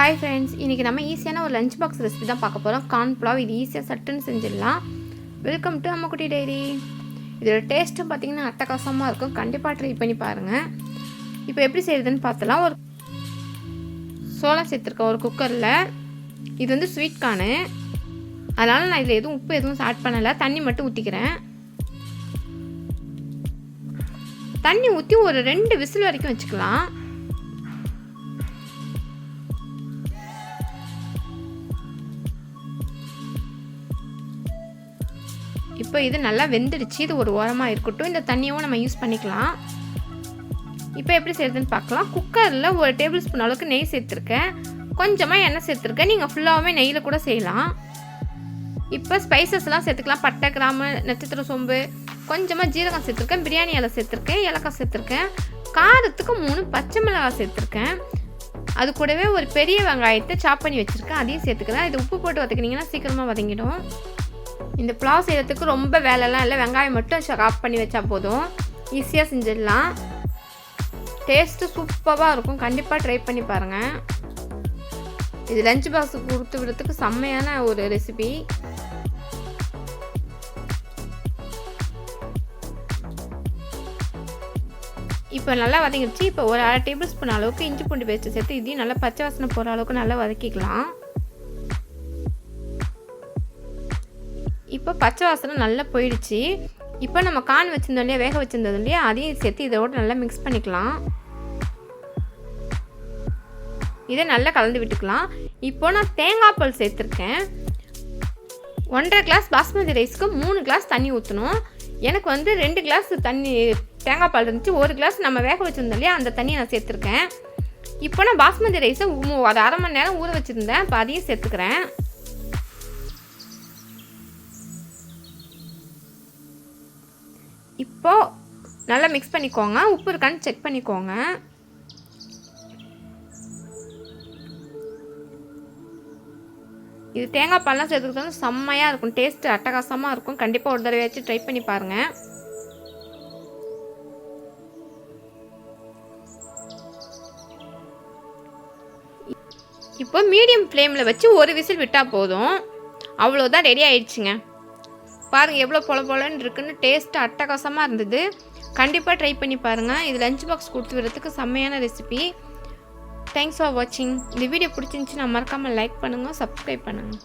Hi friends, இன்றைக்கி நம்ம ஈஸியான ஒரு லஞ்ச் பாக்ஸ் ரெசிபி தான் பார்க்க போகிறோம். கார்ன் புலாவ். இது ஈஸியாக சட்டுன்னு செஞ்சிடலாம். Welcome to Ammukutty diary. இதோட டேஸ்ட்டும் பார்த்திங்கன்னா அட்டகாசமாக இருக்கும். கண்டிப்பாக ட்ரை பண்ணி பாருங்கள். இப்போ எப்படி செய்யுதுன்னு பார்த்தலாம். ஒரு சோளம் சேர்த்துருக்கேன் ஒரு குக்கரில். இது வந்து ஸ்வீட் கார்னு, அதனால் நான் இதில் எதுவும் உப்பு எதுவும் ஆட் பண்ணலை. தண்ணி மட்டும் ஊற்றிக்கிறேன். தண்ணி ஊற்றி ஒரு 2 விசில் வரைக்கும் வச்சுக்கலாம். இப்போ இது நல்லா வெந்துடுச்சு. இது ஒரு ஓரமாக இருக்கட்டும். இந்த தண்ணியும் நம்ம யூஸ் பண்ணிக்கலாம். இப்போ எப்படி செய்யுதுன்னு பார்க்கலாம். குக்கரில் ஒரு டேபிள் ஸ்பூன் அளவுக்கு நெய் சேர்த்துருக்கேன். கொஞ்சமாக எண்ணெய் சேர்த்துருக்கேன். நீங்கள் ஃபுல்லாகவே நெய்யில் கூட செய்யலாம். இப்போ ஸ்பைசஸ்லாம் சேர்த்துக்கலாம். பட்டை, கிராம்பு, நட்சத்திர சோம்பு, கொஞ்சமாக ஜீரகம் சேர்த்துருக்கேன். பிரியாணி இலை சேர்த்துருக்கேன். ஏலக்காய் சேர்த்துருக்கேன். காரத்துக்கு 3 பச்சை மிளகாய் சேர்த்துருக்கேன். அது கூடவே ஒரு பெரிய வெங்காயத்தை சாப் பண்ணி வச்சுருக்கேன். அதையும் சேர்த்துக்கிறேன். இது உப்பு போட்டு வதக்கினீங்கன்னா சீக்கிரமாக வதங்கிடும். இந்த புலாவ் செய்கிறதுக்கு ரொம்ப வேலைலாம் இல்லை. வெங்காயம் மட்டும் சாப் பண்ணி வச்சா போதும். ஈஸியாக செஞ்சிடலாம். டேஸ்ட்டு சூப்பராக இருக்கும். கண்டிப்பாக ட்ரை பண்ணி பாருங்கள். இது லஞ்ச் பாக்ஸுக்கு கொடுத்து விடுறதுக்கு செம்மையான ஒரு ரெசிபி. இப்போ நல்லா வதங்கிடுச்சு. இப்போ ஒரு 1/2 டேபிள் ஸ்பூன் அளவுக்கு இஞ்சி பூண்டு பேஸ்ட்டு சேர்த்து இதையும் நல்லா பச்சை வாசனை போகிற அளவுக்கு நல்லா வதக்கிக்கலாம். இப்போ பச்சை வாசனை நல்லா போயிடுச்சு. இப்போ நம்ம கார்ன் வச்சுருந்தோம் இல்லையா, வேக வச்சுருந்தோம் இல்லையா, அதையும் சேர்த்து இதோடு நல்லா மிக்ஸ் பண்ணிக்கலாம். இதை நல்லா கலந்து விட்டுக்கலாம். இப்போ நான் தேங்காய் பால் சேர்த்துருக்கேன். 1.5 கிளாஸ் பாஸ்மதி ரைஸ்க்கு 3 கிளாஸ் தண்ணி ஊற்றணும். எனக்கு வந்து 2 கிளாஸ் தண்ணி தேங்காய் பால் இருந்துச்சு. 1 கிளாஸ் நம்ம வேக வச்சுருந்தோம் இல்லையா, அந்த தண்ணியை நான் சேர்த்துருக்கேன். இப்போ நான் பாஸ்மதி ரைஸை அது 1/2 மணி நேரம் ஊற வச்சுருந்தேன். இப்போ அதையும் சேர்த்துக்கிறேன். இப்போது நல்லா மிக்ஸ் பண்ணிக்கோங்க. உப்பு இருக்கான்னு செக் பண்ணிக்கோங்க. இது தேங்காய் பால்லாம் சேர்த்துக்கிறது வந்து செம்மையாக இருக்கும். டேஸ்ட்டு அட்டகாசமாக இருக்கும். கண்டிப்பாக ஒரு தடவையாச்சும் ட்ரை பண்ணி பாருங்கள். இப்போ மீடியம் ஃப்ளேமில் வச்சு ஒரு விசில் விட்டால் போதும். அவ்வளோதான், ரெடி ஆயிடுச்சுங்க. பாருங்கள் எவ்வளோ பொலன்னு இருக்குன்னு. டேஸ்ட்டு அட்டகாசமாக இருந்தது. கண்டிப்பாக ட்ரை பண்ணி பாருங்கள். இது லஞ்ச் பாக்ஸ் கொடுத்து விடுறதுக்கு செம்மையான ரெசிபி. தேங்க்ஸ் ஃபார் வாட்சிங். இந்த வீடியோ பிடிச்சிருந்துச்சுன்னா மறக்காமல் லைக் பண்ணுங்கள், சப்ஸ்கிரைப் பண்ணுங்கள்.